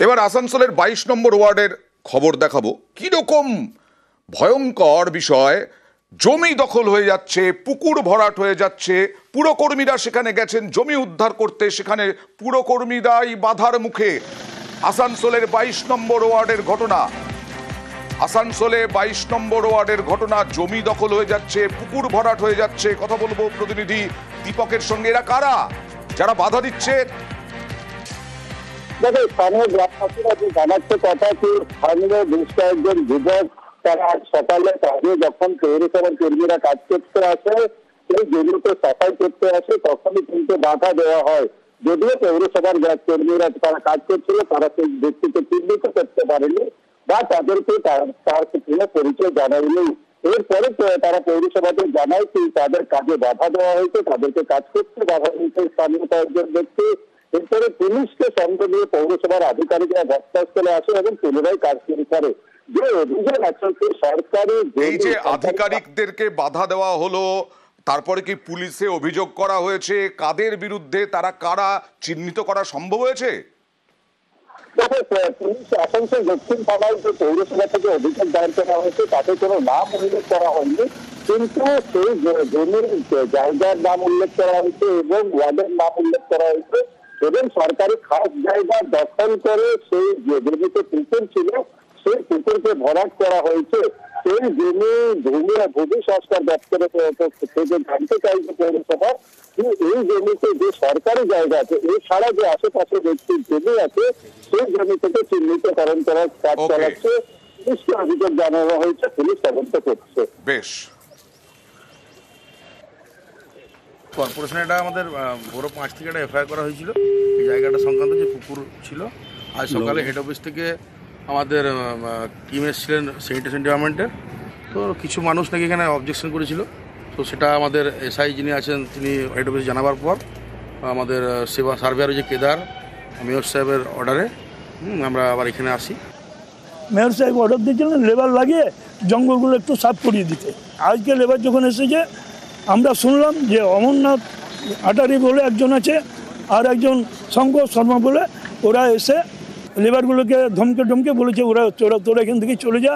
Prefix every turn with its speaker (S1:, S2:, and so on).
S1: এবার আসানসোলের 22 নম্বর ওয়ার্ডের খবর দেখাবো। কিরকম ভয়ঙ্কর বিষয়, জমি দখল হয়ে যাচ্ছে, পুকুর ভরাট হয়ে যাচ্ছে। পুরকর্মীরা সেখানে গেছেন জমি উদ্ধার করতে, সেখানে পুরকর্মীরাই বাধার মুখে। আসানসোলের 22 নম্বর ওয়ার্ডের ঘটনা, আসানসোলে 22 নম্বর ওয়ার্ডের ঘটনা। জমি দখল হয়ে যাচ্ছে, পুকুর ভরাট হয়ে যাচ্ছে। কথা বলবো প্রতিনিধি দীপকের সঙ্গে। এরা কারা যারা বাধা দিচ্ছে?
S2: স্থানীয় গ্রামবাসীরা যে জানাচ্ছে কথা কি, স্থানীয় বেশ কয়েকজন যুবক তারা আজ সকালে কাজে যখন পৌরসভার কর্মীরা কাজ করতে আসে, সেই জমিতে সাফাই করতে আসে, তখনই কিন্তু বাধা দেওয়া হয়। যদিও পৌরসভার কর্মীরা তারা কাজ করছিল, তারা সেই ব্যক্তিকে চিহ্নিত করতে পারেনি বা তাদেরকে তার কোনো পরিচয় জানায়নি। এরপরে তারা পৌরসভাতে জানায় কি তাদের কাজে বাধা দেওয়া হয়েছে, তাদেরকে কাজ করতে বাধা দিয়েছে স্থানীয় কয়েকজন ব্যক্তি। এরপরে পুলিশকে সঙ্গে নিয়ে পৌরসভার আধিকারিকরা ঘটনাস্থলে আসে এবং পুনরায় কাজ শুরু করে। যে অভিযান আছে সরকারি,
S1: এই যে আধিকারিকদেরকে বাধা দেওয়া হলো, তারপরে কি পুলিশে অভিযোগ করা হয়েছে? কাদের বিরুদ্ধে, তারা কারা চিহ্নিত করা সম্ভব হয়েছে?
S2: পুলিশ আসানসোল দক্ষিণ থানায় যে পৌরসভা থেকে অভিযোগ দায়ের করা হয়েছে তাতে কোনো নাম উল্লেখ করা হয়নি, কিন্তু সেই জমির জায়গার নাম উল্লেখ করা হয়েছে এবং ওয়ার্ডের নাম উল্লেখ করা হয়েছে এবং সরকারি খাস জায়গা দখল করে সেই জমিতে পুকুর ছিল, সেই পুকুরকে ভরাট করা হয়েছে। সেই ভূমি সংস্কার দপ্তরের থেকে জানতে চাইছে পৌরসভা এই জমিতে যে সরকারি জায়গা আছে এছাড়া যে আশেপাশে ব্যক্তির জমি আছে সেই জমি থেকে চিহ্নিতকরণ করার কাজ চালাচ্ছে। পুলিশকে অভিযোগ জানানো হয়েছে, পুলিশ তদন্ত করছে।
S1: বেশ,
S3: কর্পোরেশনে এটা আমাদের ভোর 5 থেকে একটা এফআইআর করা হয়েছিল এই জায়গাটা সংক্রান্ত যে পুকুর ছিল। আজ সকালে হেড অফিস থেকে আমাদের টিম এসেছিলেন স্যানিটেশন ডিপার্টমেন্টের, তো কিছু মানুষ নাকি এখানে অবজেকশন করেছিল। তো সেটা আমাদের এসআই যিনি আছেন তিনি হেড অফিসে জানাবার পর আমাদের সেবা সার্ভেয়ার যে কেদার মেয়র সাহেবের অর্ডারে আমরা আবার এখানে আসি।
S4: মেয়র সাহেব অর্ডার দিয়েছিলেন লেবার লাগিয়ে জঙ্গলগুলো একটু সাফ করিয়ে দিতে। আজকে লেবার যখন এসেছে আমরা শুনলাম যে অমরনাথ আটারি বলে একজন আছে আর একজন শঙ্কর শর্মা বলে, ওরা এসে লেবারগুলোকে ধমকে বলেছে ওরা তোরা এখান থেকে চলে যা,